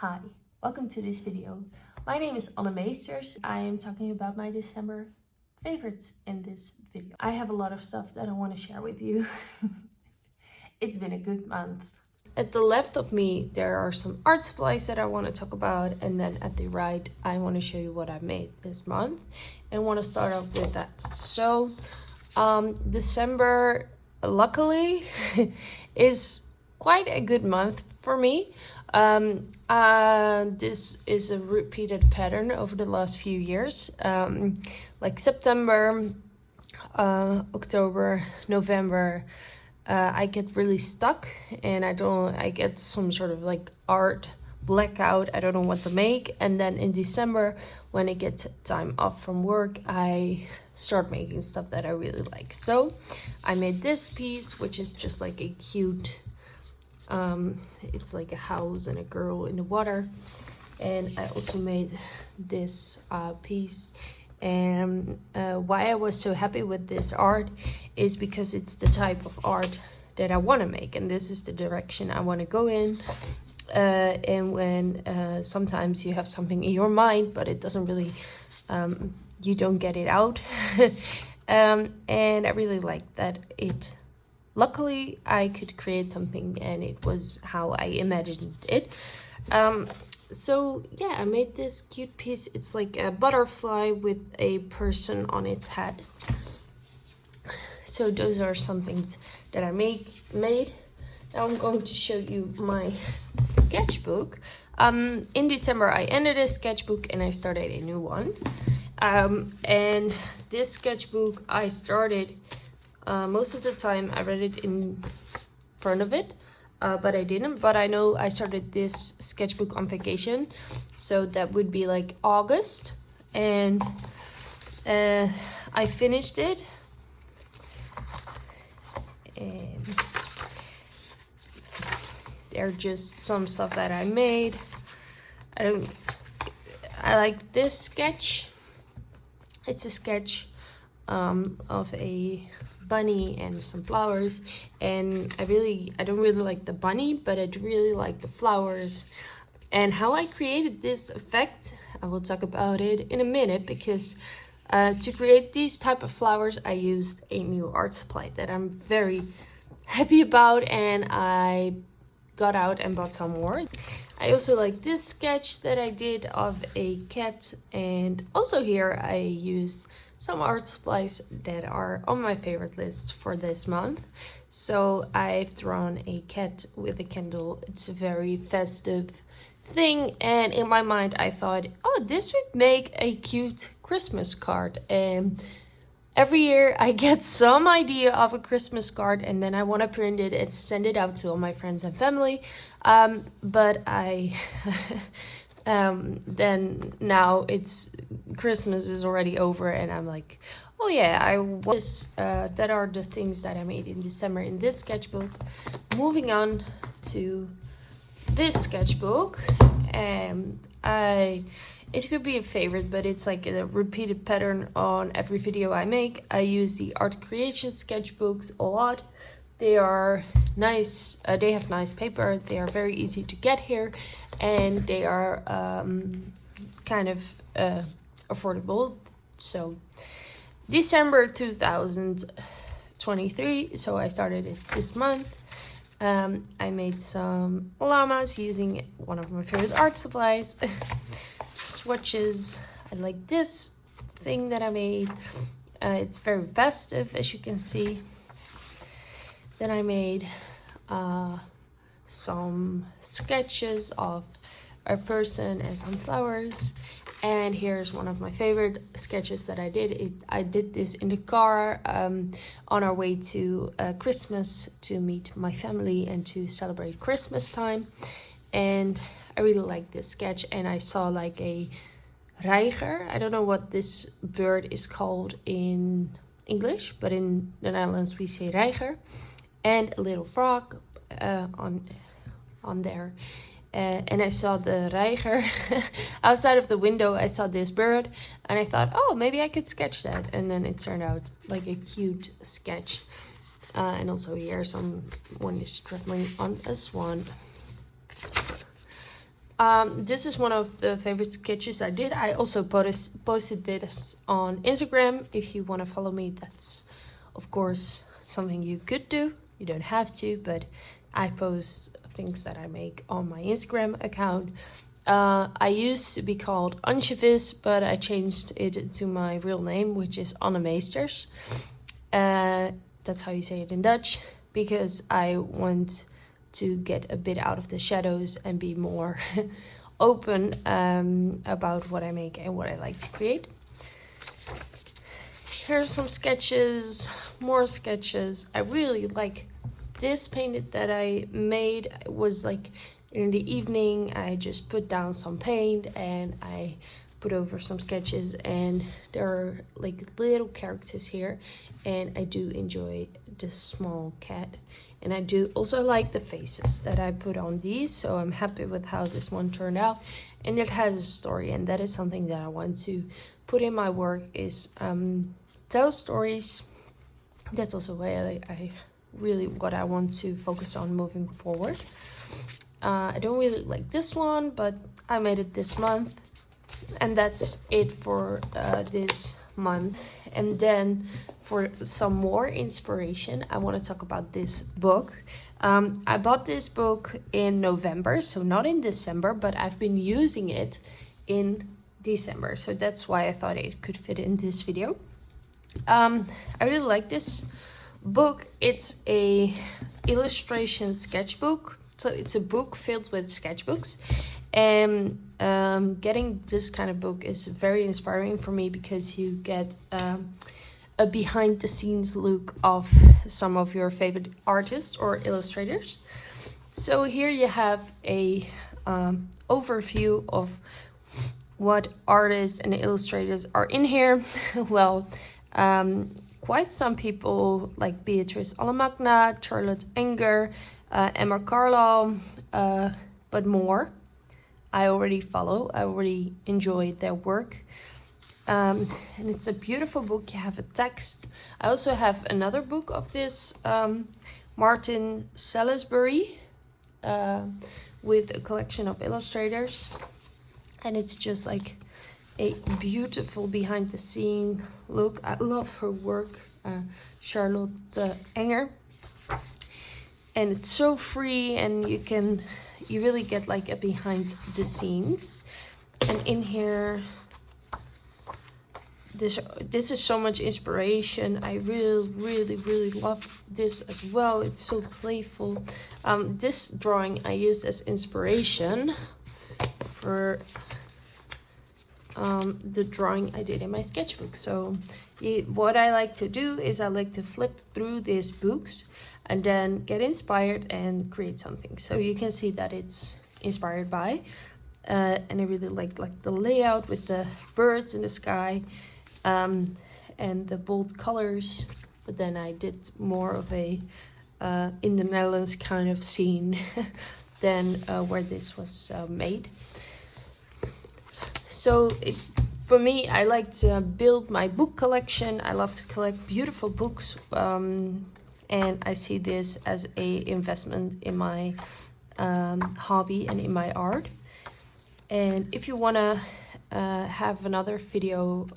Hi, welcome to this video. My name is Anne Meesters. I am talking about my December favorites in this video. I have a lot of stuff that I want to share with you. It's been a good month. At the left of me, there are some art supplies that I want to talk about. And then at the right, I want to show you what I made this month. And I want to start off with that. So, December, luckily, is quite a good month for me. This is a repeated pattern over the last few years. Like September, October, November, I get really stuck and I get some sort of like art blackout. I don't know what to make. And then in December, when I get time off from work, I start making stuff that I really like. So I made this piece, which is just like a cute, it's like a house and a girl in the water. And I also made this piece. And why I was so happy with this art is because it's the type of art that I want to make. And this is the direction I want to go in. And when sometimes you have something in your mind, but it doesn't really, you don't get it out. And I really like that it, luckily I could create something and it was how I imagined it. So yeah, I made this cute piece. It's like a butterfly with a person on its head. So those are some things that I made. Now I'm going to show you my sketchbook. In December I ended a sketchbook and I started a new one. And this sketchbook I started, most of the time I read it in front of it. But I didn't. But I know I started this sketchbook on vacation. So that would be like August. And I finished it. And they're just some stuff that I made. I like this sketch. It's a sketch of a bunny and some flowers, and I don't really like the bunny, but I really like the flowers. And how I created this effect, I will talk about it in a minute, because to create these type of flowers I used a new art supply that I'm very happy about, and I got out and bought some more. I also like this sketch that I did of a cat, and also here I used some art supplies that are on my favorite list for this month. So I've drawn a cat with a candle. It's a very festive thing, and in my mind I thought, oh, this would make a cute Christmas card. And every year I get some idea of a Christmas card and then I want to print it and send it out to all my friends and family. But I then now it's Christmas is already over and I'm like, oh yeah, that are the things that I made in December in this sketchbook. Moving on to this sketchbook, and it could be a favorite, but it's like a repeated pattern on every video I make. I use the Art Creation sketchbooks a lot. They are nice, they have nice paper, they are very easy to get here, and they are kind of affordable. So December 2023, so I started it this month. I made some llamas using one of my favorite art supplies. Swatches. I like this thing that I made. It's very festive, as you can see. Then I made some sketches of a person and some flowers. And here's one of my favorite sketches that I did. I did this in the car on our way to Christmas to meet my family and to celebrate Christmas time. And I really like this sketch, and I saw like a reiger. I don't know what this bird is called in English, but in the Netherlands we say reiger. And a little frog on there. And I saw the reiger outside of the window. I saw this bird and I thought, oh, maybe I could sketch that. And then it turned out like a cute sketch. And also here someone is traveling on a swan. This is one of the favorite sketches I did. I also posted this on Instagram. If you want to follow me, that's of course something you could do. You don't have to, but I post things that I make on my Instagram account. I used to be called Ansjevis, but I changed it to my real name, which is Anne Meesters. That's how you say it in Dutch, because I want to get a bit out of the shadows and be more open about what I make and what I like to create. Here's some sketches, more sketches. I really like this painted that I made. It was like in the evening, I just put down some paint and I put over some sketches, and there are like little characters here, and I do enjoy this small cat, and I do also like the faces that I put on these, so I'm happy with how this one turned out. And it has a story, and that is something that I want to put in my work, is tell stories. That's also why I really what I want to focus on moving forward. I don't really like this one, but I made it this month. And that's it for this month. And then for some more inspiration, I want to talk about this book. I bought this book in November, so not in December, but I've been using it in December. So that's why I thought it could fit in this video. I really like this book. It's a illustration sketchbook. So it's a book filled with sketchbooks. And getting this kind of book is very inspiring for me, because you get a behind the scenes look of some of your favorite artists or illustrators. So here you have a overview of what artists and illustrators are in here. Well, quite some people like Beatrice Allemagna, Charlotte Enger, Emma Carlisle, but more. I already follow. I already enjoy their work. And it's a beautiful book. You have a text. I also have another book of this Martin Salisbury with a collection of illustrators. And it's just like a beautiful behind the scene look. I love her work, Charlotte Enger. And it's so free, and you really get like a behind the scenes. And in here, this is so much inspiration. I really love this as well. It's so playful. This drawing I used as inspiration for the drawing I did in my sketchbook. So what I like to do is I like to flip through these books and then get inspired and create something. So you can see that it's inspired by, and I really like the layout with the birds in the sky, and the bold colors. But then I did more of a in the Netherlands kind of scene than where this was made. So for me, I like to build my book collection. I love to collect beautiful books. And I see this as a investment in my hobby and in my art. And if you want to have another video,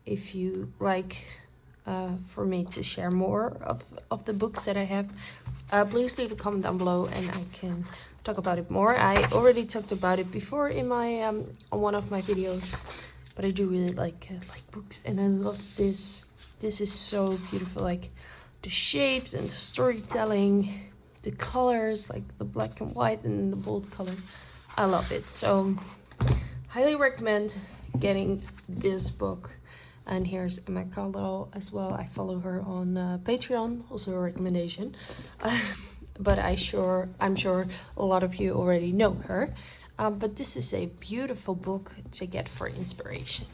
if you like for me to share more of the books that I have, please leave a comment down below and I can talk about it more. I already talked about it before in my on one of my videos, but I do really like books, and I love this. This is so beautiful, like the shapes and the storytelling, the colors, like the black and white and the bold color. I love it. So highly recommend getting this book. And here's Emma Carlisle as well. I follow her on Patreon, also a recommendation. But I'm sure a lot of you already know her. But this is a beautiful book to get for inspiration.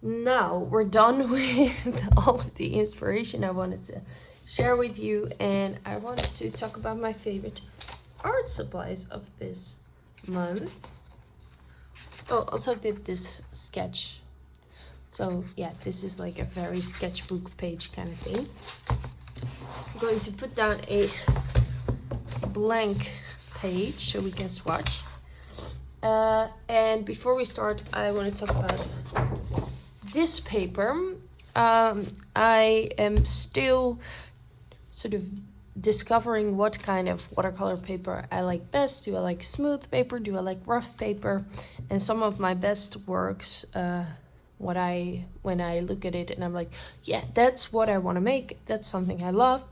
Now we're done with all of the inspiration I wanted to share with you, and I wanted to talk about my favorite art supplies of this month. Oh, also did this sketch. So yeah, this is like a very sketchbook page kind of thing. I'm going to put down a blank page so we can swatch. And before we start, I want to talk about this paper. I am still sort of discovering what kind of watercolor paper I like best. Do I like smooth paper? Do I like rough paper? And some of my best works, when I look at it and I'm like, yeah, that's what I want to make, that's something I love,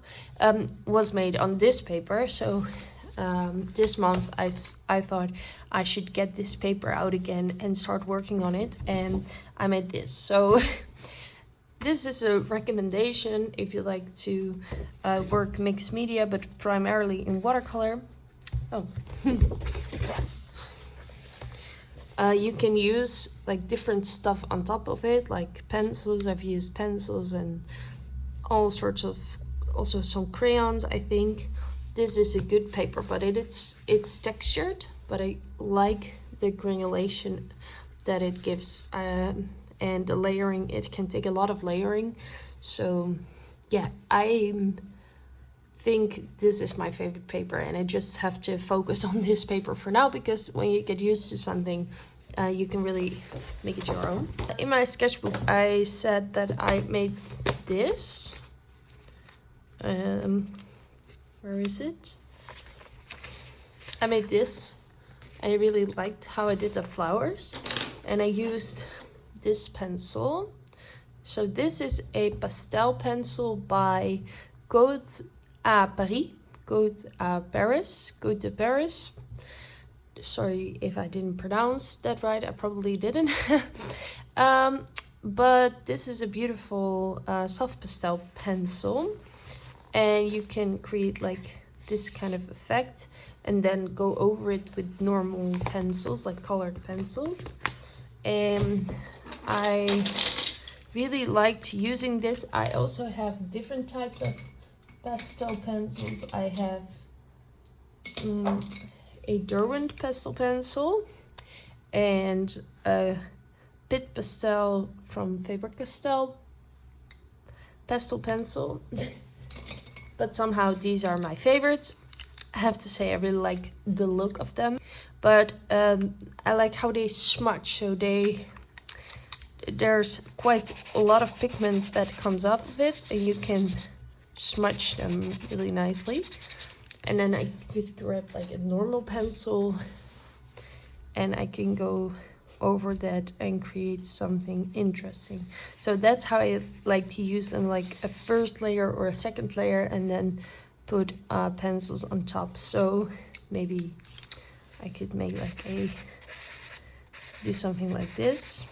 was made on this paper. So this month I thought I should get this paper out again and start working on it, and I made this. So this is a recommendation if you like to work mixed media, but primarily in watercolor. Oh. You can use like different stuff on top of it, like pencils. I've used pencils and all sorts of, also some crayons, I think. This is a good paper, but it's textured, but I like the granulation that it gives, and the layering. It can take a lot of layering. So yeah, I think this is my favorite paper, and I just have to focus on this paper for now, because when you get used to something, you can really make it your own. In my sketchbook, I said that I made this. Where is it? I made this. I really liked how I did the flowers, and I used this pencil. So this is a pastel pencil by Coûte de Paris. Sorry if I didn't pronounce that right. I probably didn't. But this is a beautiful soft pastel pencil, and you can create like this kind of effect and then go over it with normal pencils, like colored pencils. And I really liked using this. I also have different types of pastel pencils. I have a Derwent pastel pencil and a Pit Pastel from Faber-Castell pastel pencil. But somehow these are my favorites. I have to say I really like the look of them, but I like how they smudge. So there's quite a lot of pigment that comes off of it, and you can smudge them really nicely. And then I could grab like a normal pencil, and I can go over that and create something interesting. So that's how I like to use them, like a first layer or a second layer, and then put pencils on top. So maybe I could make like do something like this,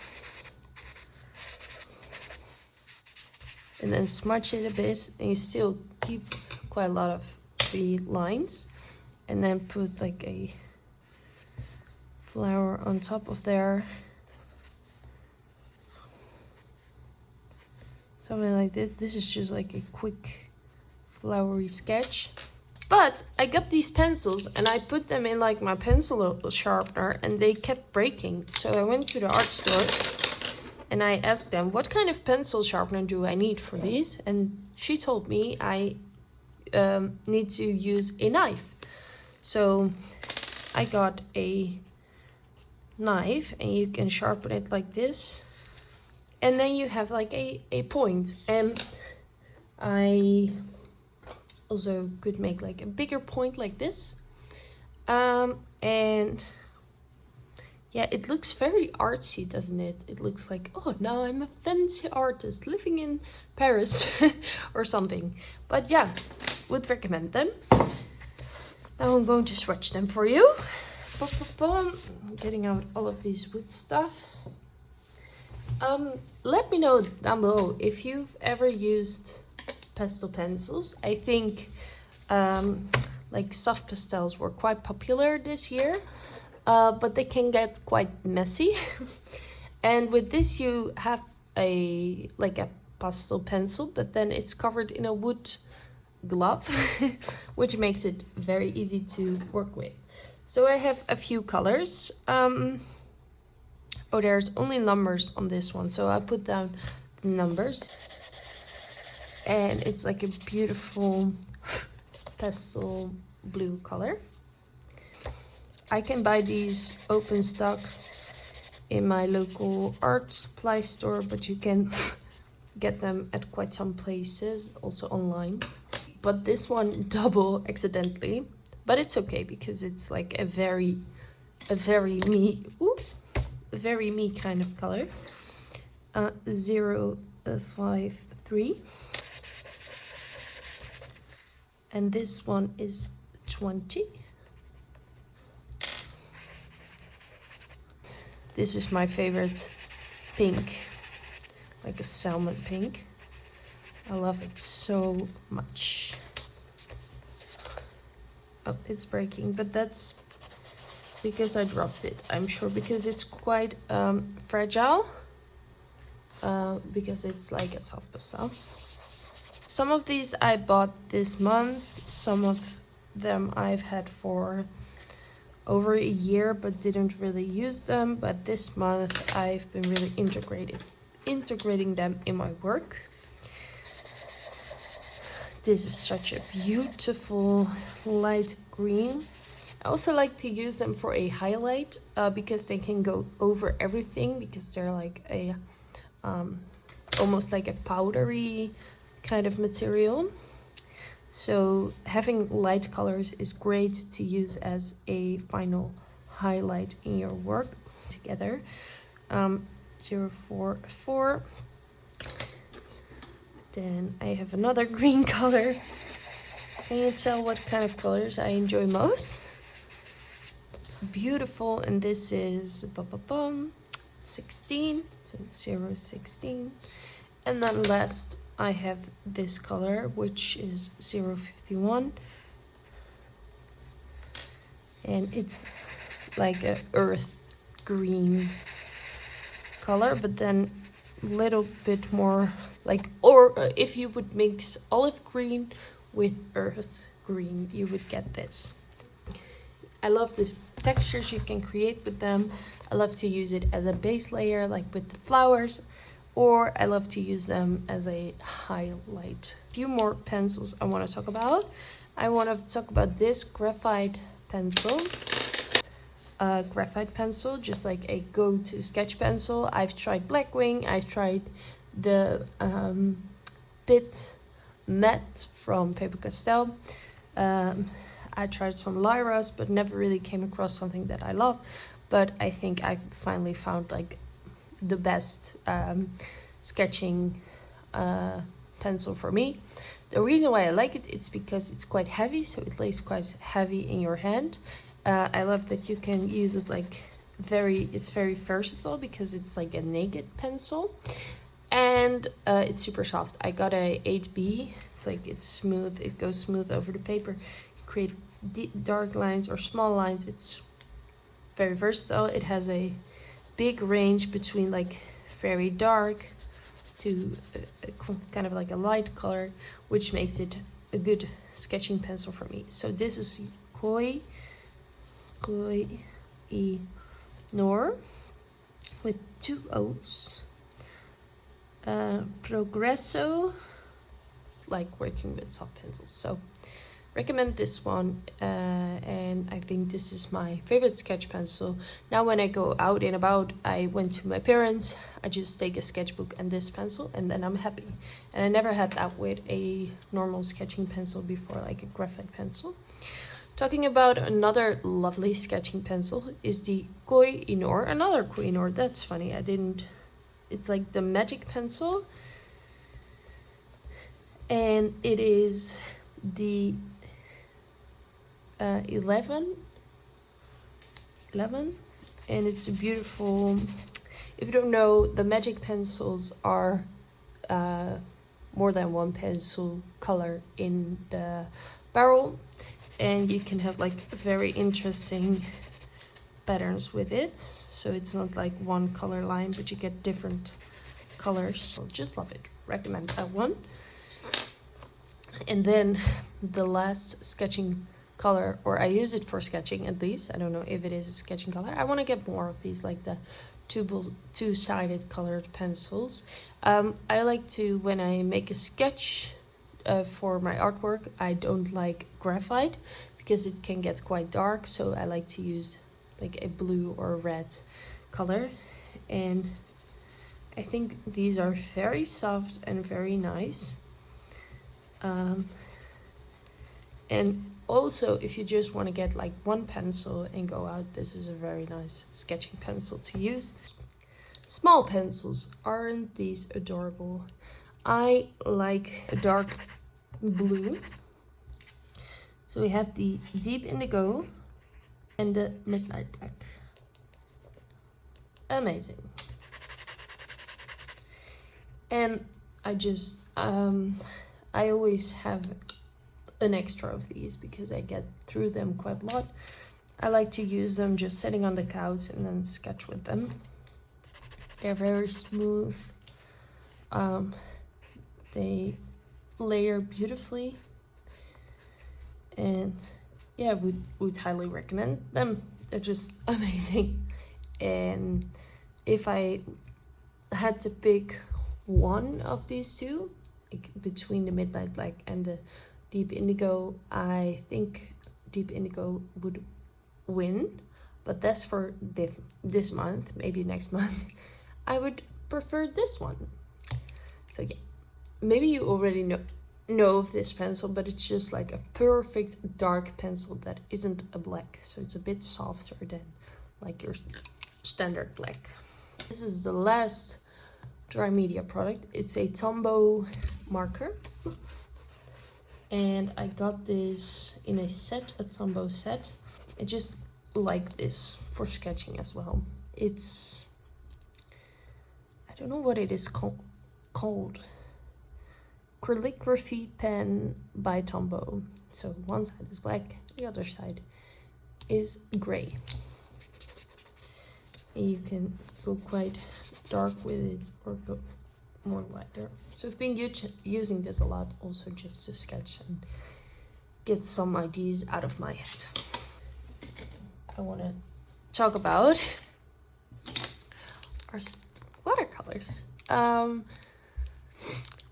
and then smudge it a bit, and you still keep quite a lot of the lines, and then put like a flower on top of there, something like this. This is just like a quick flowery sketch. But I got these pencils and I put them in like my pencil sharpener, and they kept breaking. So I went to the art store and I asked them, what kind of pencil sharpener do I need for these? And she told me I need to use a knife. So I got a knife, and you can sharpen it like this, and then you have like a point. And I also could make like a bigger point like this, and yeah, it looks very artsy, doesn't it? It looks like, oh, now I'm a fancy artist living in Paris or something. But yeah, would recommend them. Now I'm going to swatch them for you. I'm getting out all of these wood stuff. Let me know down below if you've ever used pastel pencils. I think like soft pastels were quite popular this year, but they can get quite messy. And with this you have a pastel pencil, but then it's covered in a wood glove, which makes it very easy to work with. So I have a few colors. Oh, there's only numbers on this one, so I put down the numbers. And it's like a beautiful pastel blue color. I can buy these open stock in my local art supply store, but you can get them at quite some places, also online. But this one double accidentally, but it's okay because it's like a very me, a very me kind of color. 053, and this one is 20. This is my favorite pink, like a salmon pink. I love it so much. Oh, it's breaking, but that's because I dropped it, I'm sure, because it's quite fragile, because it's like a soft pastel. Some of these I bought this month, some of them I've had for over a year but didn't really use them, but this month I've been really integrating them in my work. This is such a beautiful light green. I also like to use them for a highlight because they can go over everything, because they're like a almost like a powdery kind of material. So having light colors is great to use as a final highlight in your work together. 044. Then I have another green color. Can you tell what kind of colors I enjoy most? Beautiful, and this is 16, so 016. And then last I have this color, which is 051, and it's like a earth green color, but then a little bit more like, or if you would mix olive green with earth green, you would get this. I love the textures you can create with them. I love to use it as a base layer, like with the flowers, or I love to use them as a highlight. A few more pencils I want to talk about. I want to talk about this graphite pencil. Graphite pencil, just like a go-to sketch pencil. I've tried Blackwing, I've tried the Bit Matte from Faber-Castell. I tried some Lyras, but never really came across something that I love. But I think I've finally found like the best sketching pencil for me. The reason why I like it, it's because it's quite heavy, so it lays quite heavy in your hand. I love that you can use it like it's very versatile because it's like a naked pencil. And it's super soft. I got a 8B. It's like, it's smooth. It goes smooth over the paper. Create dark lines or small lines. It's very versatile. It has a big range between like very dark to kind of like a light color, which makes it a good sketching pencil for me. So this is Coûte e Noor with 2 O's. Progresso, like working with soft pencils, so recommend this one, and I think this is my favorite sketch pencil. Now when I go out and about, I went to my parents, I just take a sketchbook and this pencil, and then I'm happy. And I never had that with a normal sketching pencil before, like a graphite pencil. Talking about another lovely sketching pencil is the Coûte e Noor. Another Coûte e Noor, that's funny, it's like the magic pencil, and it is the 11, and it's a beautiful. If you don't know, the magic pencils are more than one pencil color in the barrel, and you can have like very interesting patterns with it, so it's not like one color line, but you get different colors. So just love it, recommend that one. And then the last sketching color, or I use it for sketching at least, I don't know if it is a sketching color. I want to get more of these, like the two-sided colored pencils. I like to, when I make a sketch for my artwork, I don't like graphite because it can get quite dark, so I like to use like a blue or a red color. And I think these are very soft and very nice. And also, if you just want to get like one pencil and go out, this is a very nice sketching pencil to use. Small pencils, aren't these adorable? I like a dark blue. So we have the Deep Indigo and the Midnight Black. Amazing. And I always have an extra of these because I get through them quite a lot. I like to use them just sitting on the couch and then sketch with them. They're very smooth. They layer beautifully. And yeah, would highly recommend them. They're just amazing. And if I had to pick one of these two, like between the Midnight Black and the Deep Indigo, I think Deep Indigo would win, but that's for this month. Maybe next month I would prefer this one. So yeah, maybe you already know of this pencil, but it's just like a perfect dark pencil that isn't a black, so it's a bit softer than like your standard black. This is the last dry media product. It's a Tomboy marker, and I got this in a set, a Tomboy set. I just like this for sketching as well. It's, I don't know what it is called. Calligraphy pen by Tomboy. So one side is black, the other side is gray. And you can go quite dark with it or go more lighter. So I've been using this a lot also just to sketch and get some ideas out of my head. I want to talk about our watercolors.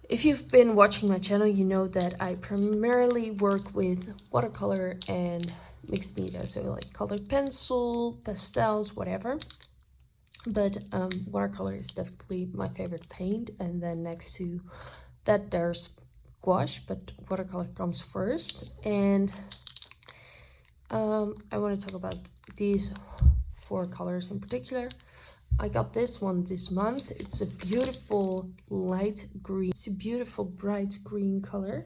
If you've been watching my channel, you know that I primarily work with watercolor and mixed media, so like colored pencil, pastels, whatever. But watercolor is definitely my favorite paint, and then next to that there's gouache, but watercolor comes first. And I want to talk about these 4 colors in particular. I got this one this month. It's a beautiful light green. It's a beautiful bright green color.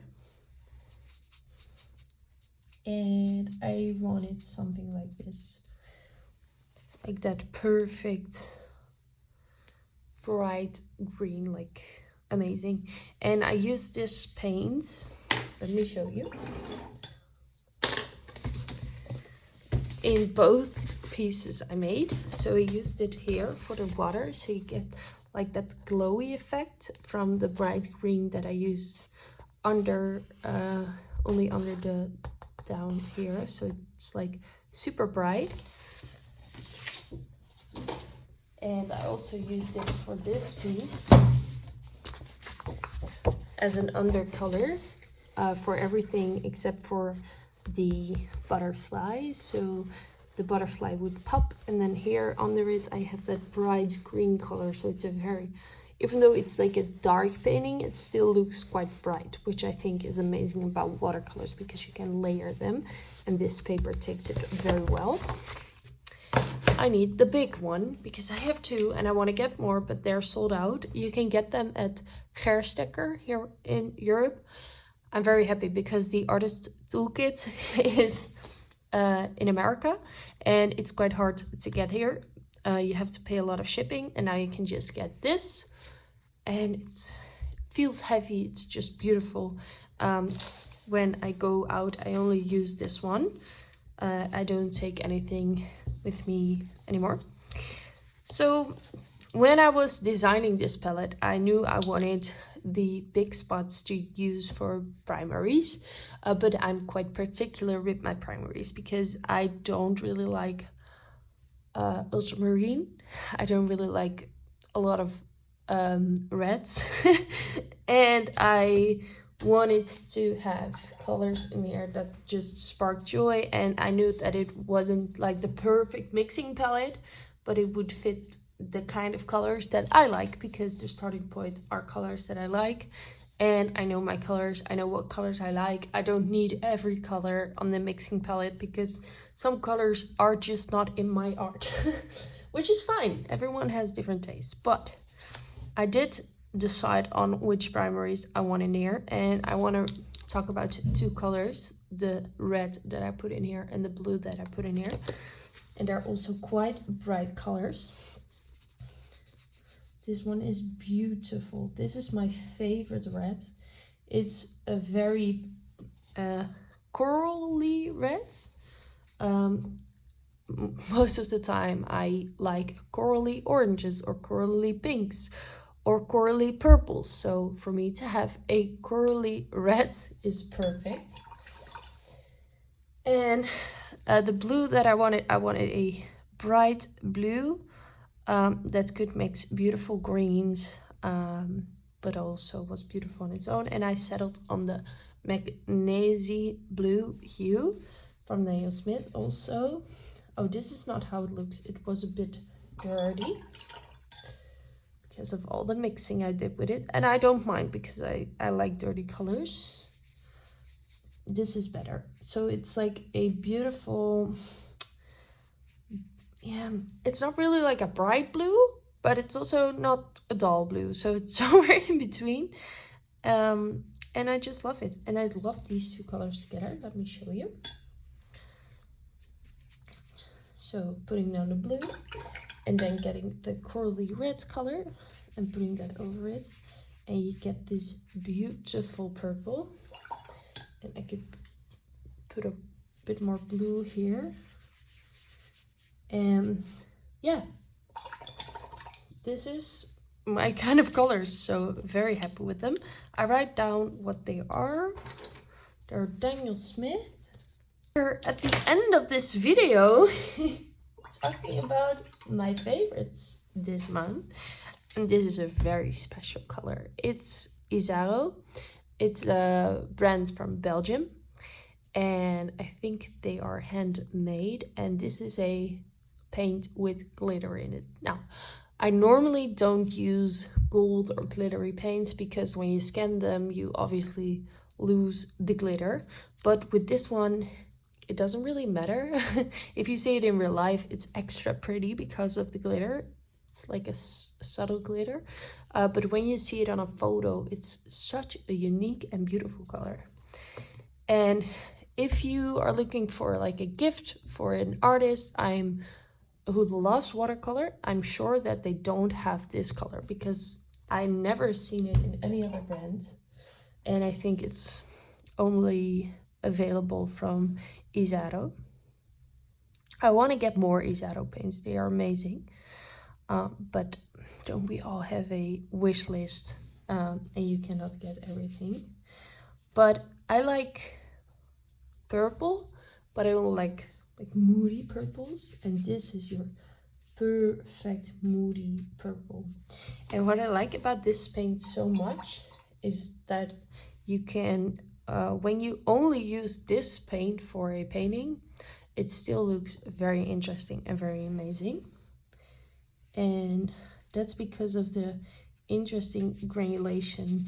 And I wanted something like this. Like that perfect bright green, like amazing. And I used this paint. Let me show you. In both pieces I made. So I used it here for the water, so you get like that glowy effect from the bright green that I use under only under the down here, so it's like super bright. And I also used it for this piece as an undercolor for everything except for the butterfly. So the butterfly would pop, and then here under it I have that bright green color, so it's a very, even though it's like a dark painting, it still looks quite bright, which I think is amazing about watercolors because you can layer them, and this paper takes it very well. I need the big one because I have 2 and I want to get more, but they're sold out. You can get them at Gerstecker here in Europe. I'm very happy because the artist toolkit is in America, and it's quite hard to get here. You have to pay a lot of shipping, and now you can just get this, and it feels heavy. It's just beautiful. When I go out, I only use this one. I don't take anything with me anymore. So when I was designing this palette, I knew I wanted the big spots to use for primaries, but I'm quite particular with my primaries because I don't really like ultramarine. I don't really like a lot of reds and I wanted to have colors in here that just spark joy, and I knew that it wasn't like the perfect mixing palette, but it would fit the kind of colors that I like, because the starting point are colors that I like, and I know my colors, I know what colors I like. I don't need every color on the mixing palette because some colors are just not in my art, which is fine. Everyone has different tastes, but I did decide on which primaries I want in here, and I want to talk about two colors, the red that I put in here and the blue that I put in here, and they're also quite bright colors. This one is beautiful. This is my favorite red. It's a very corally red. Most of the time I like corally oranges or corally pinks or corally purples. So for me to have a corally red is perfect. And the blue that I wanted a bright blue that could mix beautiful greens, but also was beautiful on its own. And I settled on the magnesy blue hue from Nail Smith also. Oh, this is not how it looks. It was a bit dirty because of all the mixing I did with it. And I don't mind because I like dirty colors. This is better. So it's like a beautiful, yeah, it's not really like a bright blue, but it's also not a dull blue. So it's somewhere in between. And I just love it. And I love these two colors together. Let me show you. So putting down the blue and then getting the corally red color and putting that over it, and you get this beautiful purple. And I could put a bit more blue here. And yeah, this is my kind of colors, so very happy with them. I write down what they are. They're Daniel Smith. At the end of this video, talking about my favorites this month, and this is a very special color. It's Isaro. It's a brand from Belgium, and I think they are handmade, and this is a paint with glitter in it. Now, I normally don't use gold or glittery paints because when you scan them, you obviously lose the glitter, but with this one, it doesn't really matter. If you see it in real life, it's extra pretty because of the glitter. It's like a subtle glitter. But when you see it on a photo, it's such a unique and beautiful color. And if you are looking for like a gift for an artist who loves watercolor, I'm sure that they don't have this color because I never seen it in any other brand. And I think it's only available from Isaro. I want to get more Isaro paints. They are amazing. But don't we all have a wish list, and you cannot get everything. But I like purple, but I don't like moody purples, and this is your perfect moody purple. And what I like about this paint so much is that you can when you only use this paint for a painting, it still looks very interesting and very amazing. And that's because of the interesting granulation.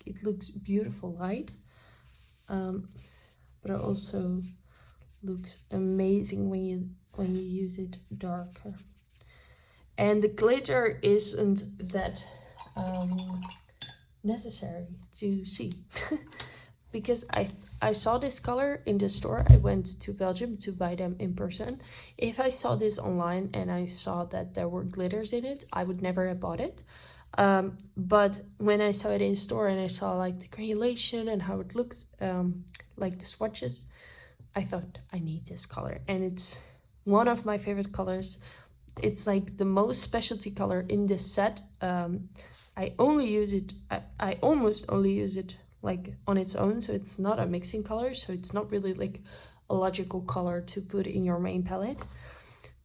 It looks beautiful light, but it also looks amazing when you use it darker. And the glitter isn't that necessary to see. Because I saw this color in the store. I went to Belgium to buy them in person. If I saw this online and I saw that there were glitters in it, I would never have bought it. But when I saw it in store and I saw like the granulation and how it looks, like the swatches, I thought I need this color. And it's one of my favorite colors. It's like the most specialty color in this set. I only use it, I almost only use it like on its own, so it's not a mixing color, so it's not really like a logical color to put in your main palette.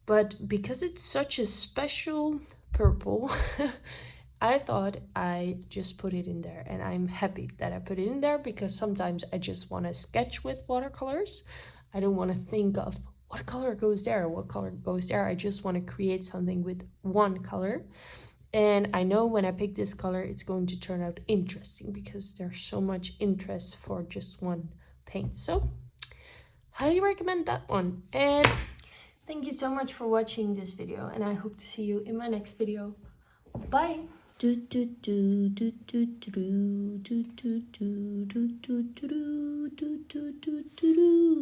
But because it's such a special purple, I thought I just put it in there, and I'm happy that I put it in there because sometimes I just want to sketch with watercolors. I don't want to think of what color goes there, what color goes there. I just want to create something with one color. And I know when I pick this color, it's going to turn out interesting because there's so much interest for just one paint. So highly recommend that one. And thank you so much for watching this video, and I hope to see you in my next video. Bye. Do do do do do do do do do do do do do do do do do.